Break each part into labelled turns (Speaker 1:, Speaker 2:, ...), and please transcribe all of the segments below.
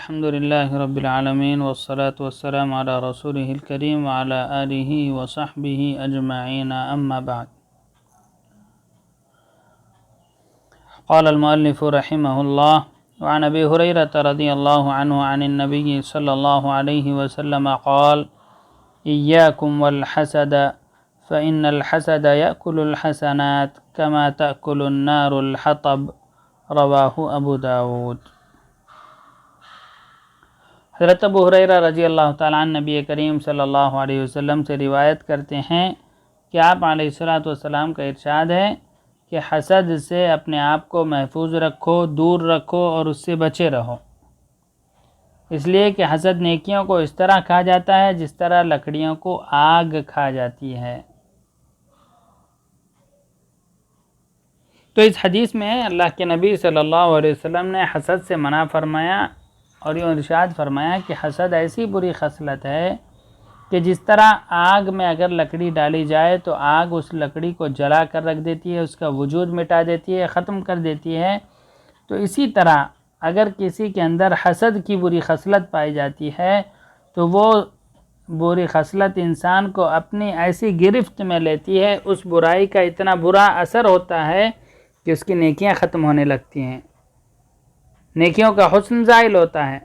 Speaker 1: الحمد لله رب العالمين والصلاة والسلام على رسوله الكريم وعلى آله وصحبه أجمعين أما بعد. قال المؤلف رحمه الله وعن أبي هريرة رضي الله عنه عن النبي صلى الله عليه وسلم قال إياكم والحسد فإن الحسد يأكل الحسنات كما تأكل النار الحطب رواہ ابو داود. حضرت ابو ہریرہ رضی اللہ تعالیٰ عنہ نبی کریم صلی اللہ علیہ وسلم سے روایت کرتے ہیں کہ آپ علیہ الصلاۃ والسلام کا ارشاد ہے کہ حسد سے اپنے آپ کو محفوظ رکھو، دور رکھو اور اس سے بچے رہو، اس لیے کہ حسد نیکیوں کو اس طرح کھا جاتا ہے جس طرح لکڑیوں کو آگ کھا جاتی ہے. تو اس حدیث میں اللہ کے نبی صلی اللہ علیہ وسلم نے حسد سے منع فرمایا اور یہ ارشاد فرمایا کہ حسد ایسی بری خصلت ہے کہ جس طرح آگ میں اگر لکڑی ڈالی جائے تو آگ اس لکڑی کو جلا کر رکھ دیتی ہے، اس کا وجود مٹا دیتی ہے، ختم کر دیتی ہے. تو اسی طرح اگر کسی کے اندر حسد کی بری خصلت پائی جاتی ہے تو وہ بری خصلت انسان کو اپنی ایسی گرفت میں لیتی ہے، اس برائی کا اتنا برا اثر ہوتا ہے کہ اس کی نیکیاں ختم ہونے لگتی ہیں، نیکیوں کا حسن زائل ہوتا ہے.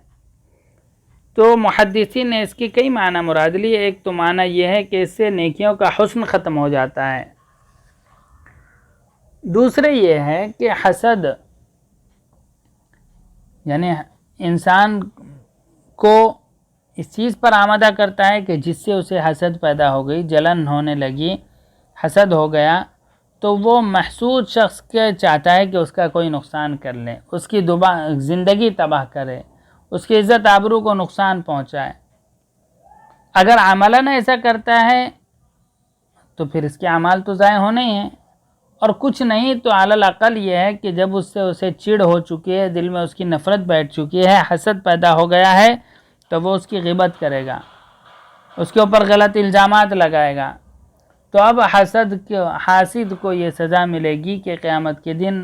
Speaker 1: تو محدثین نے اس کی کئی معنی مراد لی. ایک تو معنی یہ ہے کہ اس سے نیکیوں کا حسن ختم ہو جاتا ہے. دوسرے یہ ہے کہ حسد یعنی انسان کو اس چیز پر آمادہ کرتا ہے کہ جس سے اسے حسد پیدا ہو گئی، جلن ہونے لگی، حسد ہو گیا، تو وہ محسود شخص کے چاہتا ہے کہ اس کا کوئی نقصان کر لے، اس کی زندگی تباہ کرے، اس کی عزت آبرو کو نقصان پہنچائے. اگر عملاً ایسا کرتا ہے تو پھر اس کے اعمال تو ضائع ہونے ہی ہیں، اور کچھ نہیں تو علی الاقل یہ ہے کہ جب اس سے اسے چڑ ہو چکی ہے، دل میں اس کی نفرت بیٹھ چکی ہے، حسد پیدا ہو گیا ہے، تو وہ اس کی غیبت کرے گا، اس کے اوپر غلط الزامات لگائے گا. تو اب حاسد کو یہ سزا ملے گی کہ قیامت کے دن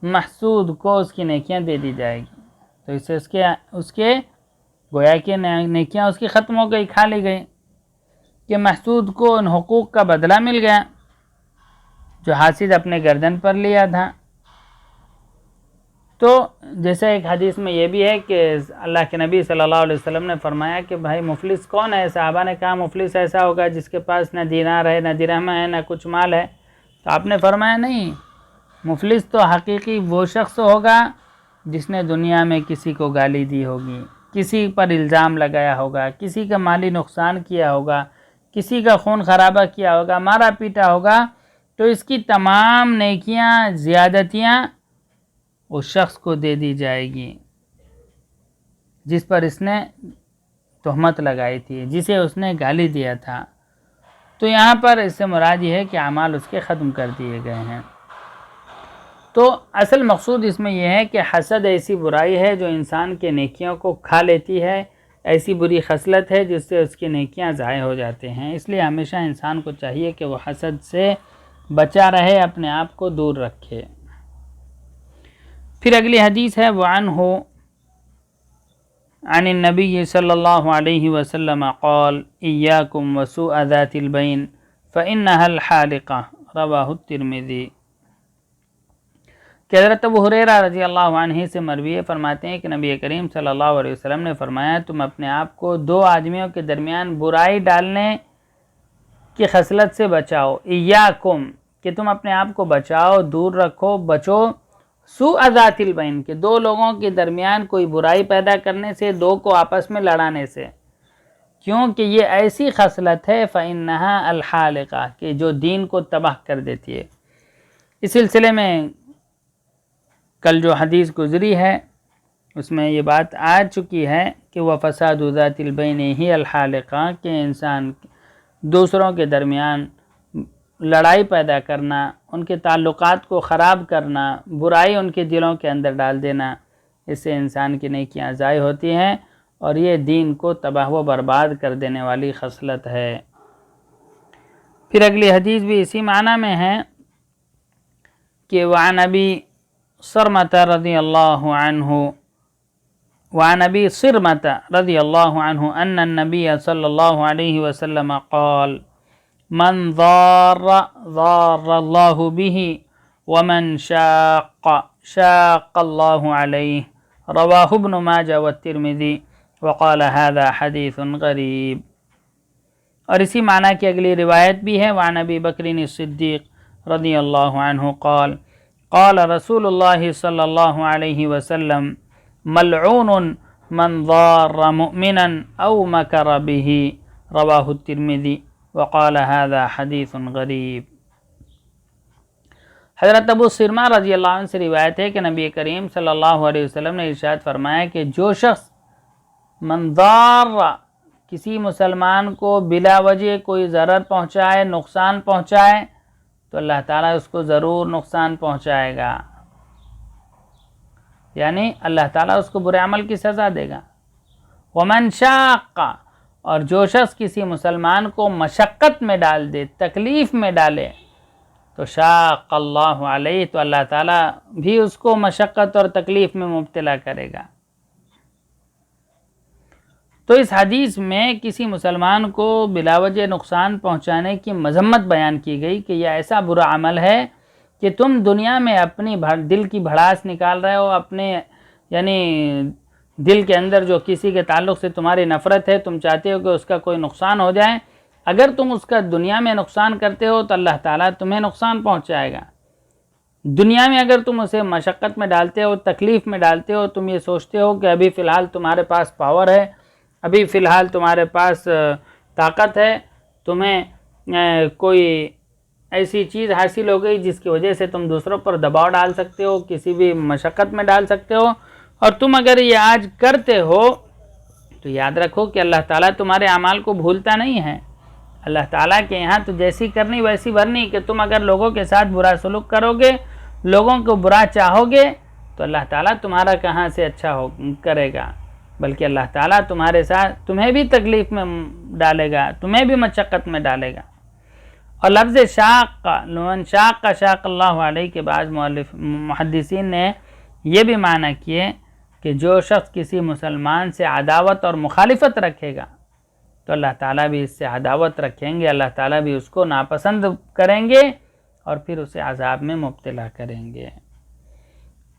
Speaker 1: محسود کو اس کی نیکیاں دے دی جائے گی. تو اس سے اس کے گویا کہ نیکیاں اس کی ختم ہو گئی، کھا لی گئی، کہ محسود کو ان حقوق کا بدلہ مل گیا جو حاسد اپنے گردن پر لیا تھا. تو جیسے ایک حدیث میں یہ بھی ہے کہ اللہ کے نبی صلی اللہ علیہ وسلم نے فرمایا کہ بھائی مفلس کون ہے؟ صحابہ نے کہا مفلس ایسا ہوگا جس کے پاس نہ دینار ہے، نہ درہم ہے، نہ کچھ مال ہے. تو آپ نے فرمایا نہیں، مفلس تو حقیقی وہ شخص ہوگا جس نے دنیا میں کسی کو گالی دی ہوگی، کسی پر الزام لگایا ہوگا، کسی کا مالی نقصان کیا ہوگا، کسی کا خون خرابہ کیا ہوگا، مارا پیٹا ہوگا. تو اس کی تمام نیکیاں، زیادتیاں اس شخص کو دے دی جائے گی جس پر اس نے تہمت لگائی تھی، جسے اس نے گالی دیا تھا. تو یہاں پر اس سے مراد یہ ہے کہ اعمال اس کے ختم کر دیے گئے ہیں. تو اصل مقصود اس میں یہ ہے کہ حسد ایسی برائی ہے جو انسان کے نیکیوں کو کھا لیتی ہے، ایسی بری خصلت ہے جس سے اس کی نیکیاں ضائع ہو جاتے ہیں. اس لیے ہمیشہ انسان کو چاہیے کہ وہ حسد سے بچا رہے، اپنے آپ کو دور رکھے. پھر اگلی حدیث ہے وعنہ عن النبی صلی اللہ علیہ وسلم قال ایاکم وسوء ذات البین فإنها الحالقہ رواہ الترمذی. کہ حضرت ابو ہریرہ رضی اللہ عنہ سے مروی فرماتے ہیں کہ نبی کریم صلی اللہ علیہ وسلم نے فرمایا تم اپنے آپ کو دو آدمیوں کے درمیان برائی ڈالنے کی خصلت سے بچاؤ. ایاکم کہ تم اپنے آپ کو بچاؤ، دور رکھو، بچو. سوء ذات البین کہ دو لوگوں کے درمیان کوئی برائی پیدا کرنے سے، دو کو آپس میں لڑانے سے، کیونکہ یہ ایسی خصلت ہے فإنها الحالقہ کہ جو دین کو تباہ کر دیتی ہے. اس سلسلے میں کل جو حدیث گزری ہے اس میں یہ بات آ چکی ہے کہ وہ فساد ذات البین ہی الحالقہ کہ انسان دوسروں کے درمیان لڑائی پیدا کرنا، ان کے تعلقات کو خراب کرنا، برائی ان کے دلوں کے اندر ڈال دینا، اس سے انسان کی نیکیاں ضائع ہوتی ہیں اور یہ دین کو تباہ و برباد کر دینے والی خصلت ہے. پھر اگلی حدیث بھی اسی معنی میں ہے کہ وعن ابی صرمۃ رضی اللہ عنہ وعن ابی صرمۃ رضی اللہ عنہ ان النبی صلی اللہ علیہ وسلم قال من ضار اللہ به ومن شاق اللہ علیہ رواہ ابن ماجہ والترمذی وقال هذا حدیث غریب۔ اور اسی معنی کی اگلی روایت بھی ہے، وعن ابی بکر الصدیق رضی اللہ عنہ قال قال رسول اللہ صلی اللہ علیہ وسلم ملعون من ضار مؤمنا او مکر به رواہ الترمذی وقال هذا حدیث غریب۔ حضرت ابو سرما رضی اللہ عنہ سے روایت ہے کہ نبی کریم صلی اللہ علیہ وسلم نے ارشاد فرمایا کہ جو شخص من ضار کسی مسلمان کو بلا وجہ کوئی ضرر پہنچائے، نقصان پہنچائے، تو اللہ تعالیٰ اس کو ضرور نقصان پہنچائے گا، یعنی اللہ تعالیٰ اس کو برے عمل کی سزا دے گا۔ ومن شاق، اور جو شخص کسی مسلمان کو مشقت میں ڈال دے، تکلیف میں ڈالے، تو شاق اللہ علیہ، تو اللہ تعالیٰ بھی اس کو مشقت اور تکلیف میں مبتلا کرے گا۔ تو اس حدیث میں کسی مسلمان کو بلا وجہ نقصان پہنچانے کی مذمت بیان کی گئی کہ یہ ایسا برا عمل ہے کہ تم دنیا میں اپنی دل کی بھڑاس نکال رہے ہو، اپنے یعنی دل کے اندر جو کسی کے تعلق سے تمہاری نفرت ہے، تم چاہتے ہو کہ اس کا کوئی نقصان ہو جائے، اگر تم اس کا دنیا میں نقصان کرتے ہو تو اللہ تعالیٰ تمہیں نقصان پہنچائے گا۔ دنیا میں اگر تم اسے مشقت میں ڈالتے ہو، تکلیف میں ڈالتے ہو، تم یہ سوچتے ہو کہ ابھی فی الحال تمہارے پاس پاور ہے، ابھی فی الحال تمہارے پاس طاقت ہے، تمہیں کوئی ایسی چیز حاصل ہو گئی جس کی وجہ سے تم دوسروں پر دباؤ ڈال سکتے ہو، کسی بھی مشقت میں ڈال سکتے ہو، اور تم اگر یہ آج کرتے ہو تو یاد رکھو کہ اللہ تعالیٰ تمہارے اعمال کو بھولتا نہیں ہے۔ اللہ تعالیٰ کے یہاں تو جیسی کرنی ویسی بھرنی، کہ تم اگر لوگوں کے ساتھ برا سلوک کرو گے، لوگوں کو برا چاہو گے، تو اللہ تعالیٰ تمہارا کہاں سے اچھا کرے گا، بلکہ اللہ تعالیٰ تمہارے ساتھ تمہیں بھی تکلیف میں ڈالے گا، تمہیں بھی مشقت میں ڈالے گا۔ اور لفظ شاق، لمن شاق کا شاق اللہ علیہ کے بعد محدثین نے یہ بھی معنی کیے کہ جو شخص کسی مسلمان سے عداوت اور مخالفت رکھے گا تو اللہ تعالیٰ بھی اس سے عداوت رکھیں گے، اللہ تعالیٰ بھی اس کو ناپسند کریں گے اور پھر اسے عذاب میں مبتلا کریں گے۔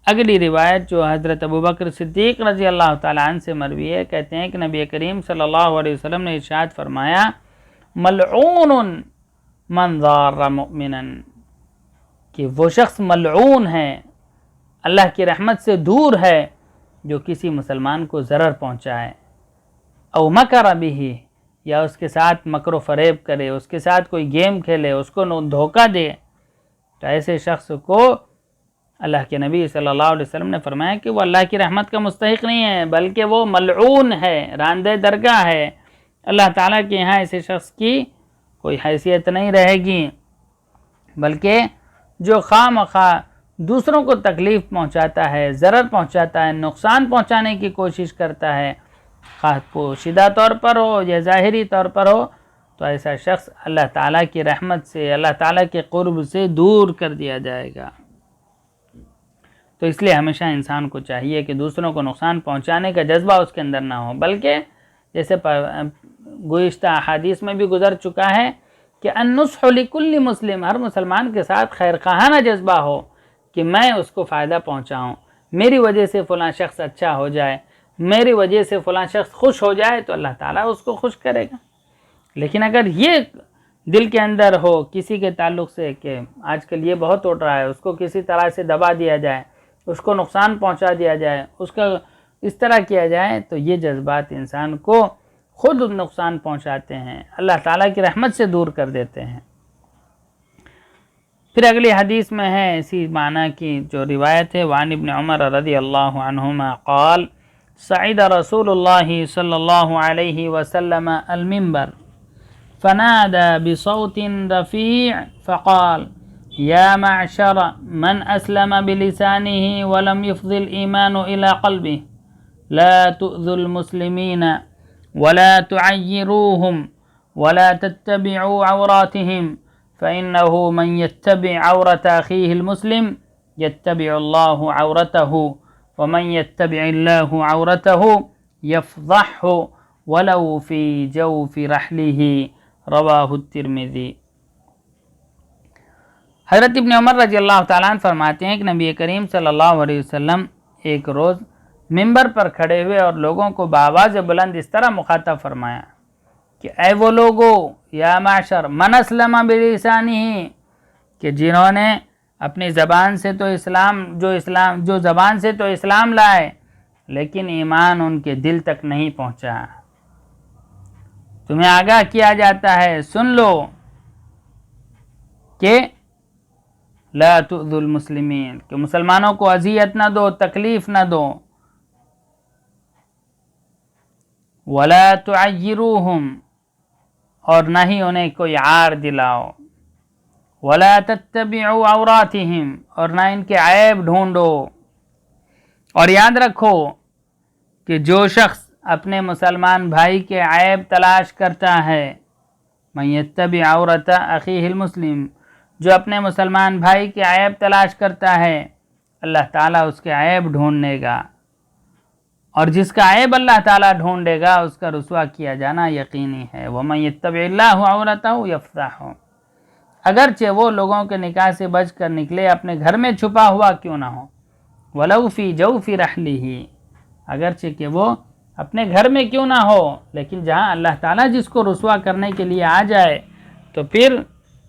Speaker 1: اگلی روایت جو حضرت ابوبکر صدیق رضی اللہ تعالیٰ عنہ سے مروی ہے، کہتے ہیں کہ نبی کریم صلی اللہ علیہ وسلم نے ارشاد فرمایا ملعون من ضار مؤمنا، کہ وہ شخص ملعون ہے، اللہ کی رحمت سے دور ہے، جو کسی مسلمان کو ضرر پہنچائے، او مکر به، یا اس کے ساتھ مکر و فریب کرے، اس کے ساتھ کوئی گیم کھیلے، اس کو دھوکہ دے، تو ایسے شخص کو اللہ کے نبی صلی اللہ علیہ وسلم نے فرمایا کہ وہ اللہ کی رحمت کا مستحق نہیں ہے، بلکہ وہ ملعون ہے، راندہ درگاہ ہے، اللہ تعالیٰ کے یہاں ایسے شخص کی کوئی حیثیت نہیں رہے گی۔ بلکہ جو خواہ مخواہ دوسروں کو تکلیف پہنچاتا ہے، ضرر پہنچاتا ہے، نقصان پہنچانے کی کوشش کرتا ہے، خواہ پوشیدہ طور پر ہو یا ظاہری طور پر ہو، تو ایسا شخص اللہ تعالیٰ کی رحمت سے، اللہ تعالیٰ کے قرب سے دور کر دیا جائے گا۔ تو اس لیے ہمیشہ انسان کو چاہیے کہ دوسروں کو نقصان پہنچانے کا جذبہ اس کے اندر نہ ہو، بلکہ جیسے گزشتہ احادیث میں بھی گزر چکا ہے کہ النصح لکل مسلم، ہر مسلمان کے ساتھ خیر خواہانہ جذبہ ہو کہ میں اس کو فائدہ پہنچاؤں، میری وجہ سے فلاں شخص اچھا ہو جائے، میری وجہ سے فلاں شخص خوش ہو جائے تو اللہ تعالیٰ اس کو خوش کرے گا۔ لیکن اگر یہ دل کے اندر ہو کسی کے تعلق سے کہ آج کل یہ بہت اٹھ رہا ہے، اس کو کسی طرح سے دبا دیا جائے، اس کو نقصان پہنچا دیا جائے، اس کا اس طرح کیا جائے، تو یہ جذبات انسان کو خود نقصان پہنچاتے ہیں، اللہ تعالیٰ کی رحمت سے دور کر دیتے ہیں۔ پھر اگلی حدیث میں ہے اسی معنی کی جو روایت ہے، وعن ابن عمر رضی اللہ عنہما قال صعد رسول اللہ صلی اللہ علیہ وسلم المنبر فنادى بصوت رفيع فقال يا معشر من أسلم بلسانه ولم يفض الإيمان إلى قلبه لا تؤذوا المسلمين ولا تعيروهم ولا تتبعوا عوراتهم فإنه من يتبع عورة أخيه المسلم يتبع الله عورته ومن يتبع الله عورته يفضحه ولو في جوف رحله رواہ الترمذی۔ حضرت ابن عمر رضی اللہ تعالیٰ عنہ فرماتے ہیں کہ نبی کریم صلی اللہ علیہ وسلم ایک روز منبر پر کھڑے ہوئے اور لوگوں کو بآواز بلند اس طرح مخاطب فرمایا کہ اے وہ لوگو، یا معشر من اسلم بلسانہ، کہ جنہوں نے اپنی زبان سے تو جو زبان سے تو اسلام لائے لیکن ایمان ان کے دل تک نہیں پہنچا، تمہیں آگاہ کیا جاتا ہے، سن لو کہ لا تؤذوا المسلمین، کہ مسلمانوں کو اذیت نہ دو، تکلیف نہ دو، ولا تعیروہم، اور نہ ہی انہیں کوئی عار دلاؤ، ولا تتبعوا عوراتہم، اور نہ ان کے عیب ڈھونڈو، اور یاد رکھو کہ جو شخص اپنے مسلمان بھائی کے عیب تلاش کرتا ہے، من یتبع عورت اخیہ المسلم، جو اپنے مسلمان بھائی کے عیب تلاش کرتا ہے اللہ تعالیٰ اس کے عیب ڈھونڈے گا، اور جس کا عیب اللہ تعالیٰ ڈھونڈے گا اس کا رسوا کیا جانا یقینی ہے۔ ومن یتبع اللہ عورتہ یفضحہ، اگرچہ وہ لوگوں کے نکاح سے بچ کر نکلے اپنے گھر میں چھپا ہوا کیوں نہ ہو، ولو فی جوف رحلہ، اگرچہ کہ وہ اپنے گھر میں کیوں نہ ہو، لیکن جہاں اللہ تعالیٰ جس کو رسوا کرنے کے لیے آ جائے تو پھر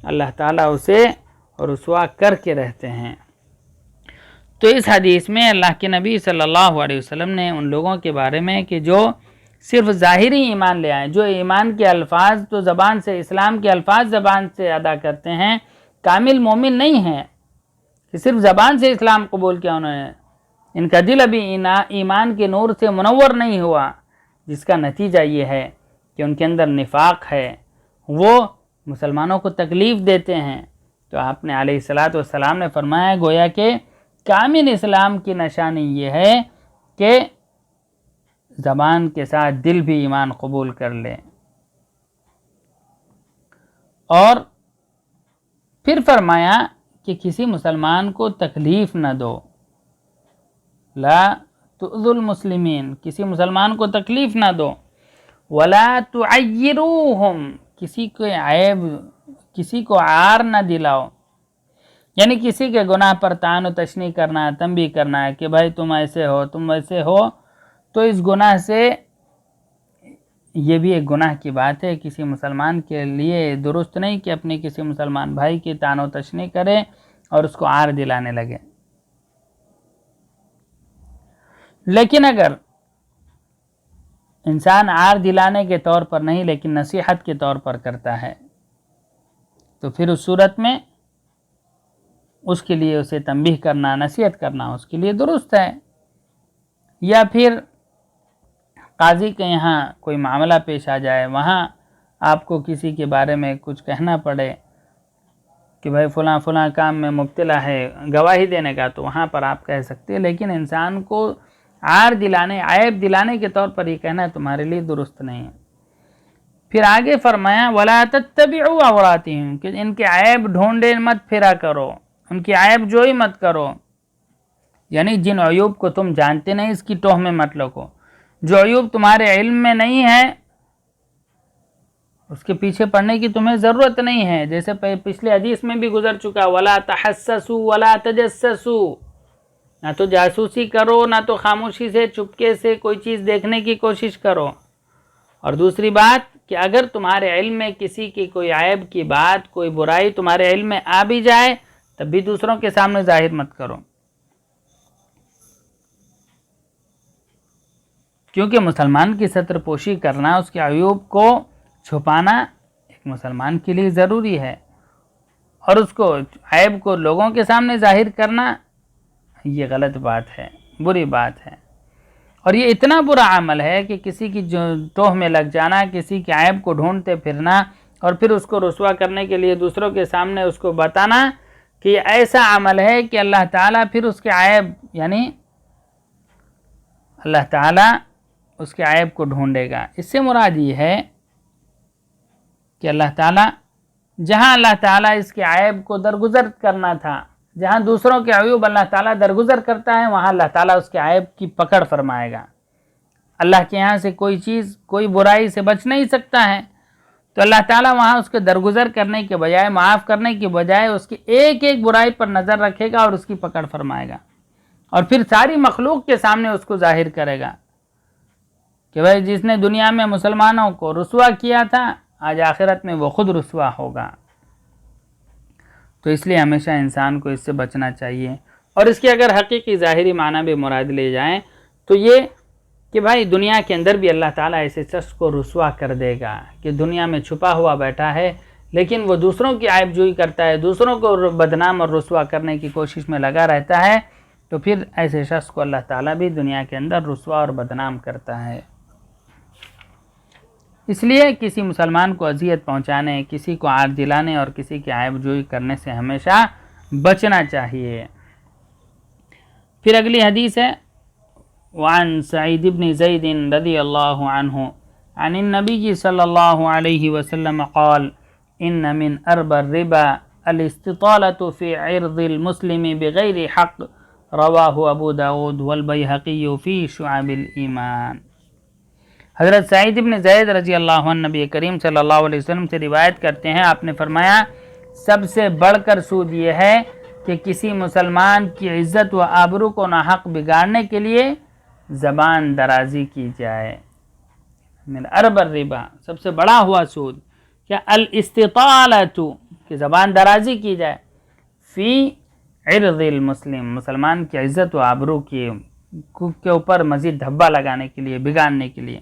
Speaker 1: اللہ تعالیٰ اسے رسوا کر کے رہتے ہیں۔ تو اس حدیث میں اللہ کے نبی صلی اللہ علیہ وسلم نے ان لوگوں کے بارے میں کہ جو صرف ظاہری ایمان لے آئے، جو ایمان کے الفاظ تو زبان سے، اسلام کے الفاظ زبان سے ادا کرتے ہیں، کامل مومن نہیں ہیں کہ صرف زبان سے اسلام قبول کیا انہوں نے، ان کا دل ابھی ایمان کے نور سے منور نہیں ہوا، جس کا نتیجہ یہ ہے کہ ان کے اندر نفاق ہے، وہ مسلمانوں کو تکلیف دیتے ہیں۔ تو آپ نے علیہ الصلاۃ والسلام نے فرمایا گویا کہ کامل اسلام کی نشانی یہ ہے کہ زبان کے ساتھ دل بھی ایمان قبول کر لے، اور پھر فرمایا کہ کسی مسلمان کو تکلیف نہ دو، لا تؤذوا المسلمین، کسی مسلمان کو تکلیف نہ دو، ولا تعیروہم، کسی کو عار نہ دلاؤ، یعنی کسی کے گناہ پر طعن و تشنیع کرنا، تنبیہ کرنا ہے کہ بھائی تم ایسے ہو، تم ویسے ہو، تو اس گناہ سے، یہ بھی ایک گناہ کی بات ہے، کسی مسلمان کے لیے درست نہیں کہ اپنے کسی مسلمان بھائی کی طعن و تشنیع کرے اور اس کو عار دلانے لگے۔ لیکن اگر انسان عار دلانے کے طور پر نہیں لیکن نصیحت کے طور پر کرتا ہے تو پھر اس صورت میں اس کے لیے اسے تنبیہ کرنا، نصیحت کرنا اس کے لیے درست ہے۔ یا پھر قاضی کے یہاں کوئی معاملہ پیش آ جائے، وہاں آپ کو کسی کے بارے میں کچھ کہنا پڑے کہ بھائی فلاں فلاں کام میں مبتلا ہے، گواہی دینے کا، تو وہاں پر آپ کہہ سکتے ہیں، لیکن انسان کو عار دلانے، عیب دلانے کے طور پر یہ کہنا تمہارے لیے درست نہیں ہے۔ پھر آگے فرمایا وَلَا تَتَّبِعُوا عَوْرَاتِهِمْ، کہ ان کے عیب ڈھونڈے مت پھرا کرو، ان کی عیب جوئی مت کرو، یعنی جن عیوب کو تم جانتے نہیں اس کی ٹوہ میں مت لگو، جو عیوب تمہارے علم میں نہیں ہے اس کے پیچھے پڑنے کی تمہیں ضرورت نہیں ہے، جیسے پچھلے حدیث میں بھی گزر چکا وَلَا تَحَسَّسُوا وَلَا تَجَسَّسُوا، نہ تو جاسوسی کرو، نہ تو خاموشی سے چپکے سے کوئی چیز دیکھنے کی کوشش کرو، اور دوسری بات کہ اگر تمہارے علم میں کسی کی کوئی عیب کی بات، کوئی برائی تمہارے علم میں آ بھی جائے تب بھی دوسروں کے سامنے ظاہر مت کرو، کیونکہ مسلمان کی ستر پوشی کرنا، اس کے عیوب کو چھپانا ایک مسلمان کے لیے ضروری ہے، اور اس کو عیب کو لوگوں کے سامنے ظاہر کرنا یہ غلط بات ہے، بری بات ہے، اور یہ اتنا برا عمل ہے کہ کسی کی ٹوہ میں لگ جانا، کسی کے عیب کو ڈھونڈتے پھرنا اور پھر اس کو رسوا کرنے کے لیے دوسروں کے سامنے اس کو بتانا کہ یہ ایسا عمل ہے کہ اللہ تعالیٰ پھر اس کے عیب، یعنی اللہ تعالیٰ اس کے عیب کو ڈھونڈے گا۔ اس سے مراد یہ ہے کہ اللہ تعالیٰ، جہاں اللہ تعالیٰ اس کے عیب کو درگزر کرنا تھا، جہاں دوسروں کے عیوب اللہ تعالیٰ درگزر کرتا ہے وہاں اللہ تعالیٰ اس کے عیب کی پکڑ فرمائے گا۔ اللہ کے یہاں سے کوئی چیز کوئی برائی سے بچ نہیں سکتا ہے، تو اللہ تعالیٰ وہاں اس کے درگزر کرنے کے بجائے، معاف کرنے کے بجائے اس کی ایک ایک برائی پر نظر رکھے گا اور اس کی پکڑ فرمائے گا، اور پھر ساری مخلوق کے سامنے اس کو ظاہر کرے گا کہ بھائی جس نے دنیا میں مسلمانوں کو رسوا کیا تھا آج آخرت میں وہ خود رسوا ہوگا۔ تو اس لیے ہمیشہ انسان کو اس سے بچنا چاہیے، اور اس کے اگر حقیقی ظاہری معنی بھی مراد لے جائیں تو یہ کہ بھائی دنیا کے اندر بھی اللہ تعالیٰ ایسے شخص کو رسوا کر دے گا کہ دنیا میں چھپا ہوا بیٹھا ہے لیکن وہ دوسروں کی عیب جوئی کرتا ہے، دوسروں کو بدنام اور رسوا کرنے کی کوشش میں لگا رہتا ہے، تو پھر ایسے شخص کو اللہ تعالیٰ بھی دنیا کے اندر رسوا اور بدنام کرتا ہے۔ اس لیے کسی مسلمان کو اذیت پہنچانے، کسی کو عار دلانے اور کسی کی عیب جوئی کرنے سے ہمیشہ بچنا چاہیے۔ پھر اگلی حدیث ہے وعن سعید بن زید رضی اللہ عنہ عن النبی صلی اللہ علیہ وسلم قال ان من اربى الربا الاستطالة في عرض المسلم بغیر حق رواہ ابو داود والبیہقی فی شعب الایمان۔ حضرت سعید بن زید رضی اللہ عنہ نبی کریم صلی اللہ علیہ وسلم سے روایت کرتے ہیں، آپ نے فرمایا سب سے بڑھ کر سود یہ ہے کہ کسی مسلمان کی عزت و آبرو کو ناحق بگاڑنے کے لیے زبان درازی کی جائے۔ من ارب الربا، سب سے بڑا ہوا سود کیا؟ الاستطالۃ، کہ زبان درازی کی جائے، فی عرض المسلم، مسلمان کی عزت و آبرو کے اوپر مزید دھبا لگانے کے لیے، بگاڑنے کے لیے،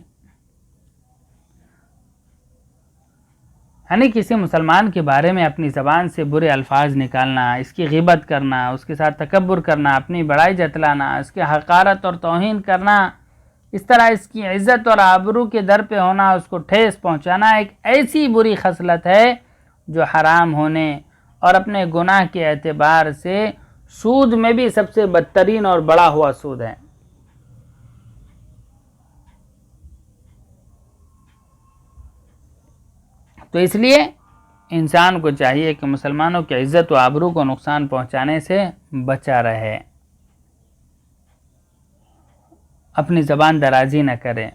Speaker 1: یعنی کسی مسلمان کے بارے میں اپنی زبان سے برے الفاظ نکالنا، اس کی غیبت کرنا، اس کے ساتھ تکبر کرنا، اپنی بڑائی جتلانا، اس کے حقارت اور توہین کرنا، اس طرح اس کی عزت اور آبرو کے در پہ ہونا، اس کو ٹھیس پہنچانا ایک ایسی بری خصلت ہے جو حرام ہونے اور اپنے گناہ کے اعتبار سے سود میں بھی سب سے بدترین اور بڑا ہوا سود ہے۔ تو اس لیے انسان کو چاہیے کہ مسلمانوں کی عزت و آبرو کو نقصان پہنچانے سے بچا رہے، اپنی زبان درازی نہ کرے،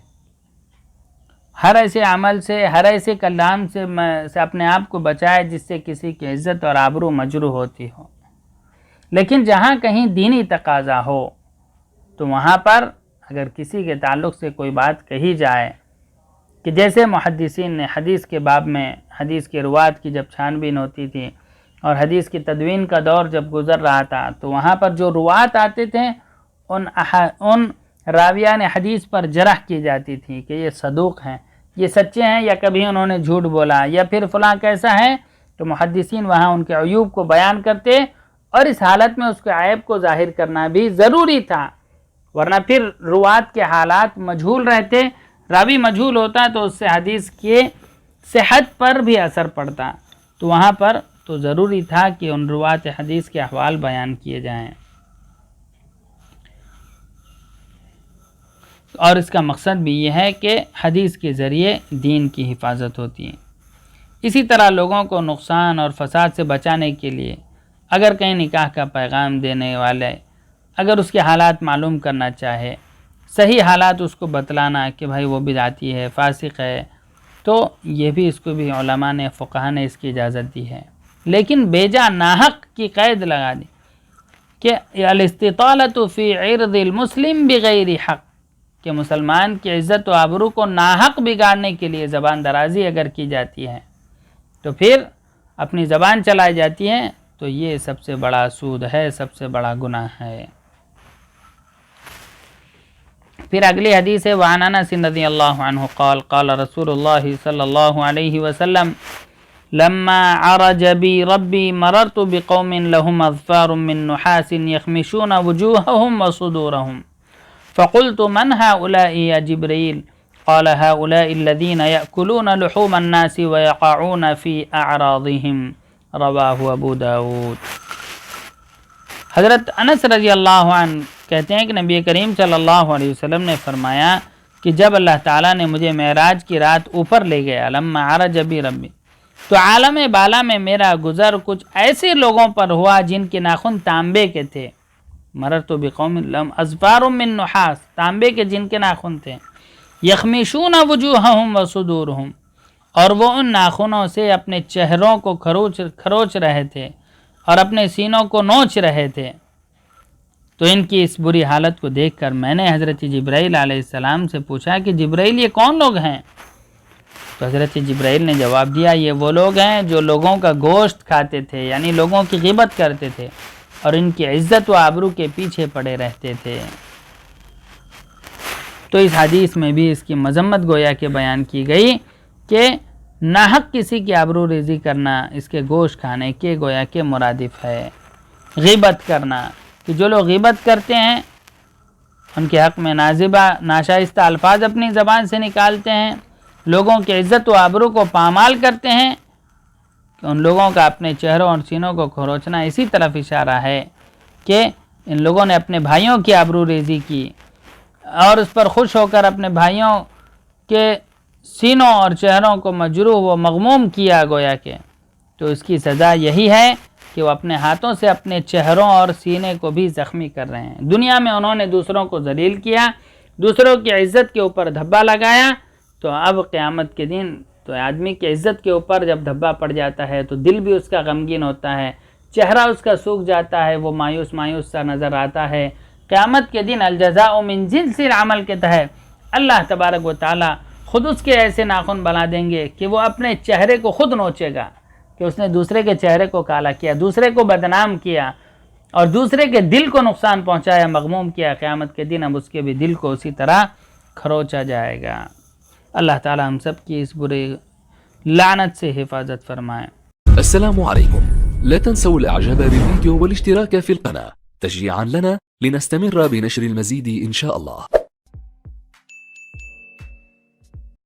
Speaker 1: ہر ایسے عمل سے، ہر ایسے کلام سے اپنے آپ کو بچائے جس سے کسی کی عزت اور آبرو مجروح ہوتی ہو۔ لیکن جہاں کہیں دینی تقاضا ہو تو وہاں پر اگر کسی کے تعلق سے کوئی بات کہی جائے کہ جیسے محدثین نے حدیث کے باب میں حدیث کی روات کی جب چھان بین ہوتی تھی اور حدیث کی تدوین کا دور جب گزر رہا تھا تو وہاں پر جو روات آتے تھے ان راویان حدیث پر جرح کی جاتی تھی کہ یہ صدوق ہیں، یہ سچے ہیں، یا کبھی انہوں نے جھوٹ بولا، یا پھر فلاں کیسا ہے، تو محدثین وہاں ان کے عیوب کو بیان کرتے، اور اس حالت میں اس کے عیب کو ظاہر کرنا بھی ضروری تھا، ورنہ پھر روات کے حالات مجہول رہتے، راوی مجہول ہوتا تو اس سے حدیث کے صحت پر بھی اثر پڑتا، تو وہاں پر تو ضروری تھا کہ ان روات حدیث کے احوال بیان کیے جائیں، اور اس کا مقصد بھی یہ ہے کہ حدیث کے ذریعے دین کی حفاظت ہوتی ہے۔ اسی طرح لوگوں کو نقصان اور فساد سے بچانے کے لیے اگر کہیں نکاح کا پیغام دینے والے اگر اس کے حالات معلوم کرنا چاہے، صحیح حالات اس کو بتلانا کہ بھائی وہ بدعتی ہے، فاسق ہے، تو یہ بھی اس کو بھی علماء نے، فقہاء نے اس کی اجازت دی ہے، لیکن بیجا ناحق کی قید لگا دی کہ الاستطالۃ فی عرض المسلم بغیر حق، کہ مسلمان کی عزت و آبرو کو ناحق بگاڑنے کے لیے زبان درازی اگر کی جاتی ہے تو پھر اپنی زبان چلائی جاتی ہے، تو یہ سب سے بڑا سود ہے، سب سے بڑا گناہ ہے۔ پھر اگلی حدیث ہے وعن انس رضی اللہ عنہ قال قال رسول اللہ صلی اللہ علیہ وسلم لما عرج بی ربی مررت بقوم لهم اظفار من نحاس يخمشون وجوههم وصدورهم فقلت من هؤلاء يا جبريل قال هؤلاء الذين يأكلون لحوم الناس ويقعون في أعراضهم رواہ ابو داود۔ حضرت انس رضی اللہ عنہ کہتے ہیں کہ نبی کریم صلی اللہ علیہ وسلم نے فرمایا کہ جب اللہ تعالیٰ نے مجھے معراج کی رات اوپر لے گیا، لما عرج بی ربی، تو عالم بالا میں میرا گزر کچھ ایسے لوگوں پر ہوا جن کے ناخن تانبے کے تھے. مررت بقوم لهم اظفار من نحاس، تانبے کے جن کے ناخن تھے. یخمیشون وجوہہم وصدورہم، اور وہ ان ناخنوں سے اپنے چہروں کو کھروچ رہے تھے اور اپنے سینوں کو نوچ رہے تھے. تو ان کی اس بری حالت کو دیکھ کر میں نے حضرت جبرائیل علیہ السلام سے پوچھا کہ جبرائیل یہ کون لوگ ہیں؟ تو حضرت جبرائیل نے جواب دیا یہ وہ لوگ ہیں جو لوگوں کا گوشت کھاتے تھے، یعنی لوگوں کی غیبت کرتے تھے اور ان کی عزت و آبرو کے پیچھے پڑے رہتے تھے. تو اس حدیث میں بھی اس کی مذمت گویا کہ بیان کی گئی کہ ناحق کسی کی آبرو ریزی کرنا اس کے گوشت کھانے کے گویا کہ مرادف ہے. غیبت کرنا، کہ جو لوگ غیبت کرتے ہیں ان کے حق میں نازبہ ناشائستہ الفاظ اپنی زبان سے نکالتے ہیں، لوگوں کی عزت و آبرو کو پامال کرتے ہیں، کہ ان لوگوں کا اپنے چہروں اور سینوں کو کھروچنا اسی طرف اشارہ ہے کہ ان لوگوں نے اپنے بھائیوں کی آبرو ریزی کی اور اس پر خوش ہو کر اپنے بھائیوں کے سینوں اور چہروں کو مجروح و مغموم کیا گویا کہ. تو اس کی سزا یہی ہے کہ وہ اپنے ہاتھوں سے اپنے چہروں اور سینے کو بھی زخمی کر رہے ہیں. دنیا میں انہوں نے دوسروں کو ذلیل کیا، دوسروں کی عزت کے اوپر دھبا لگایا، تو اب قیامت کے دن تو آدمی کی عزت کے اوپر جب دھبا پڑ جاتا ہے تو دل بھی اس کا غمگین ہوتا ہے، چہرہ اس کا سوکھ جاتا ہے، وہ مایوس سا نظر آتا ہے. قیامت کے دن الجزاء من جنس العمل کے تحت اللہ تبارک و تعالی خود اس کے ایسے ناخن بنا دیں گے کہ وہ اپنے چہرے کو خود نوچے گا کہ اس نے دوسرے کے چہرے کو کالا کیا، دوسرے کو بدنام کیا اور دوسرے کے دل کو نقصان پہنچایا، مغموم کیا. قیامت کے دن اب اس کے بھی دل کو اسی طرح کھروچا جائے گا. اللہ تعالی ہم سب کی اس برے لعنت سے حفاظت فرمائے.
Speaker 2: السلام عليكم. لا تنسوا الاعجاب بالفيديو والاشتراك في القناة تشجيعا لنا لنستمر بنشر المزيد إن شاء الله.